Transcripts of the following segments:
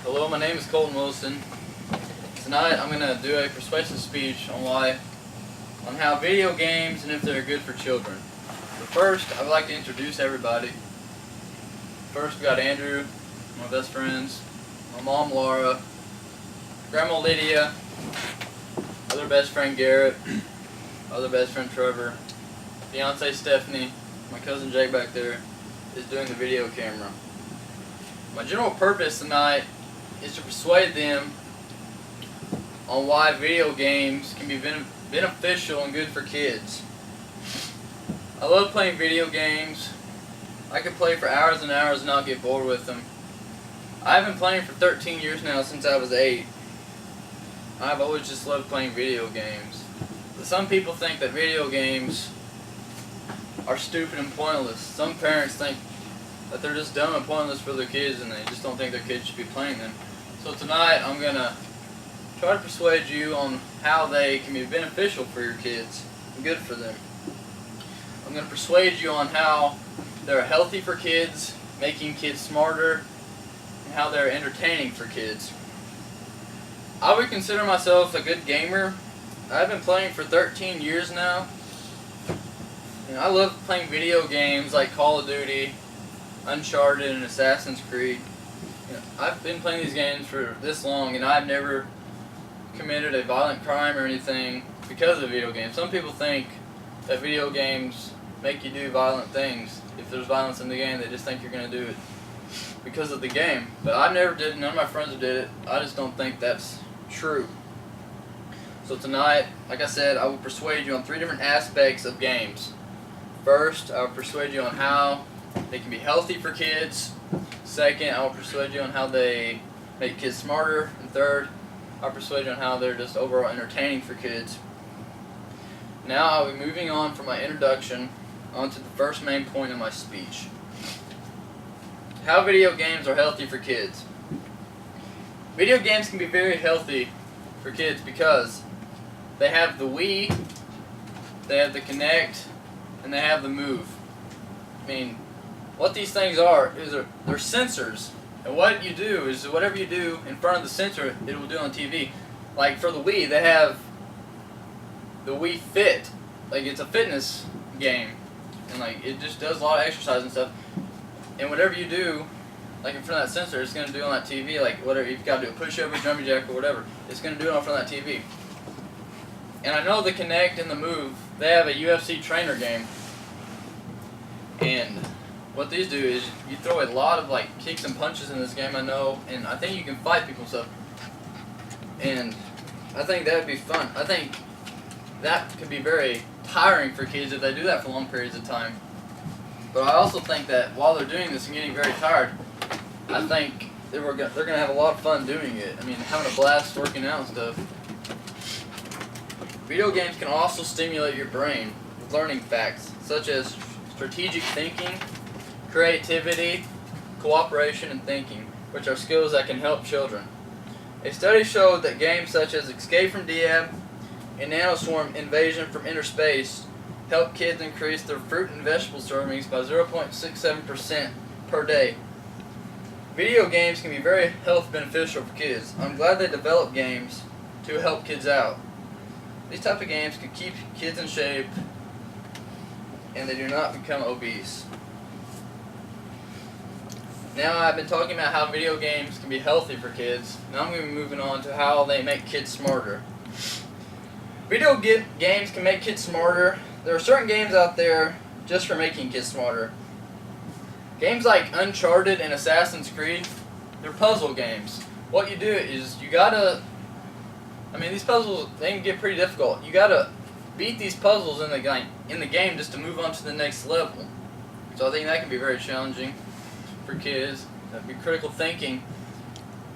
Hello, my name is Colton Wilson. Tonight I'm going to do a persuasive speech on how video games and if they're good for children. But first, I would like to introduce everybody. First, we got Andrew, my best friends, my mom Laura, Grandma Lydia, other best friend Garrett, other best friend Trevor, fiance Stephanie, my cousin Jake back there is doing the video camera. My general purpose tonight is to persuade them on why video games can be beneficial and good for kids. I love playing video games. I could play for hours and hours and not get bored with them. I've been playing for 13 years now, since I was 8. I've always just loved playing video games. But some people think that video games are stupid and pointless. Some parents think that they're just dumb and pointless for their kids and they just don't think their kids should be playing them. So tonight I'm going to try to persuade you on how they can be beneficial for your kids and good for them. I'm going to persuade you on how they're healthy for kids, making kids smarter, and how they're entertaining for kids. I would consider myself a good gamer. I've been playing for 13 years now. And I love playing video games like Call of Duty, Uncharted, and Assassin's Creed. I've been playing these games for this long and I've never committed a violent crime or anything because of video games. Some people think that video games make you do violent things. If there's violence in the game, they just think you're going to do it because of the game. But I never did, none of my friends did it. I just don't think that's true. So tonight, like I said, I will persuade you on 3 different aspects of games. First, I will persuade you on how they can be healthy for kids. Second, I will persuade you on how they make kids smarter. And third, I'll persuade you on how they're just overall entertaining for kids. Now I'll be moving on from my introduction onto the first main point of my speech. How video games are healthy for kids. Video games can be very healthy for kids because they have the Wii, they have the Kinect, and they have the Move. I mean, what these things are is they're sensors. And what you do is whatever you do in front of the sensor, it will do on TV. Like for the Wii, they have the Wii Fit. Like it's a fitness game. And like it just does a lot of exercise and stuff. And whatever you do, like in front of that sensor, it's going to do on that TV. Like whatever, you've got to do a push-up, jumping jack, or whatever. It's going to do it on front of that TV. And I know the Kinect and the Move, they have a UFC trainer game. And what these do is you throw a lot of like kicks and punches in this game, I know, and I think you can fight people and stuff. And I think that would be fun. I think that could be very tiring for kids if they do that for long periods of time. But I also think that while they're doing this and getting very tired, I think they're going to have a lot of fun doing it. I mean, having a blast working out and stuff. Video games can also stimulate your brain with learning facts such as strategic thinking, creativity, cooperation, and thinking, which are skills that can help children. A study showed that games such as Escape from Diab and Nanoswarm Invasion from Inner Space help kids increase their fruit and vegetable servings by 0.67% per day. Video games can be very health beneficial for kids. I'm glad they develop games to help kids out. These type of games can keep kids in shape and they do not become obese. Now I've been talking about how video games can be healthy for kids. Now I'm going to be moving on to how they make kids smarter. Video games can make kids smarter. There are certain games out there just for making kids smarter. Games like Uncharted and Assassin's Creed, they're puzzle games. What you do is you gotta, these puzzles, they can get pretty difficult. You gotta beat these puzzles in the game just to move on to the next level. So I think that can be very challenging for kids. That'd be critical thinking.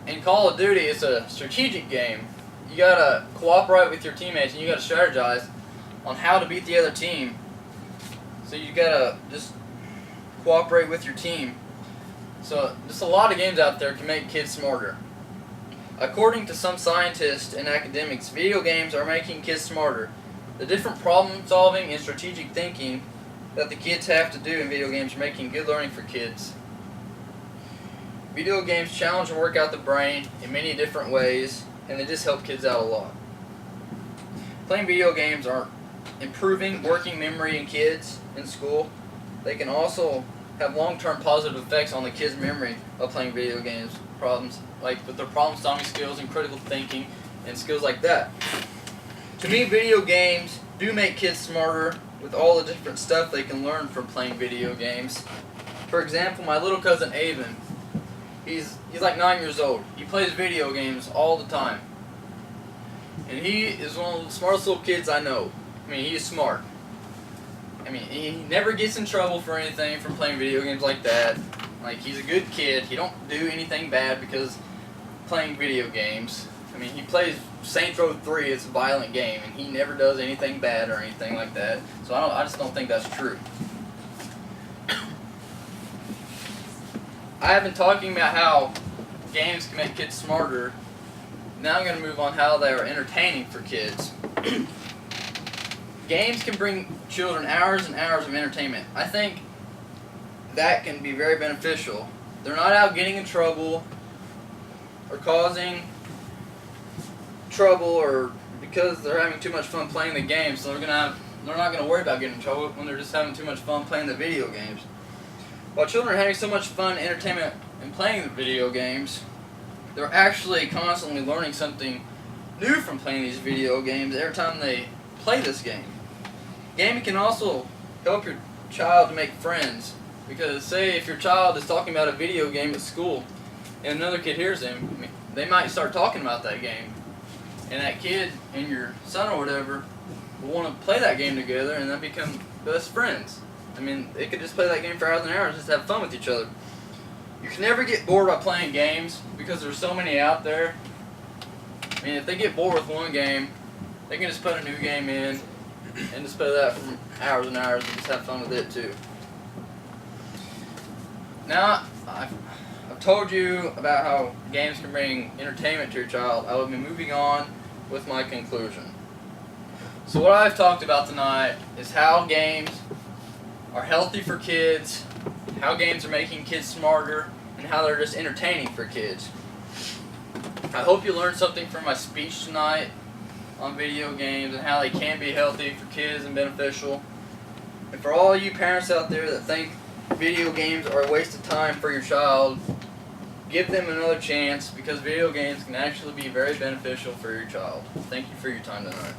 In Call of Duty, it's a strategic game. You gotta cooperate with your teammates and you gotta strategize on how to beat the other team. So you gotta just cooperate with your team. So just a lot of games out there can make kids smarter. According to some scientists and academics, video games are making kids smarter. The different problem solving and strategic thinking that the kids have to do in video games are making good learning for kids. Video games challenge and work out the brain in many different ways, and they just help kids out a lot. Playing video games are improving working memory in kids in school. They can also have long-term positive effects on the kids' memory of playing video games, problems like with their problem-solving skills and critical thinking and skills like that. To me, video games do make kids smarter with all the different stuff they can learn from playing video games. For example, my little cousin Avon, he's like 9 years old. He plays video games all the time. And he is one of the smartest little kids I know. I mean, he is smart. I mean, he never gets in trouble for anything from playing video games like that. Like, he's a good kid. He don't do anything bad because playing video games. I mean, he plays Saints Row 3. It's a violent game, and he never does anything bad or anything like that. So I just don't think that's true. I have been talking about how games can make kids smarter. Now I'm going to move on how they are entertaining for kids. Games can bring children hours and hours of entertainment. I think that can be very beneficial. They're not out getting in trouble or causing trouble or because they're having too much fun playing the game, so they're not going to worry about getting in trouble when they're just having too much fun playing the video games. While children are having so much fun, entertainment, and playing the video games, they're actually constantly learning something new from playing these video games every time they play this game. Gaming can also help your child to make friends, because say if your child is talking about a video game at school and another kid hears them, they might start talking about that game, and that kid and your son or whatever will want to play that game together, and then become best friends. I mean, they could just play that game for hours and hours, just have fun with each other. You can never get bored by playing games because there's so many out there. I mean, if they get bored with one game, they can just put a new game in and just play that for hours and hours and just have fun with it too. Now, I've told you about how games can bring entertainment to your child. I will be moving on with my conclusion. So what I've talked about tonight is how games are healthy for kids, how games are making kids smarter, and how they're just entertaining for kids. I hope you learned something from my speech tonight on video games and how they can be healthy for kids and beneficial. And for all you parents out there that think video games are a waste of time for your child, give them another chance, because video games can actually be very beneficial for your child. Thank you for your time tonight.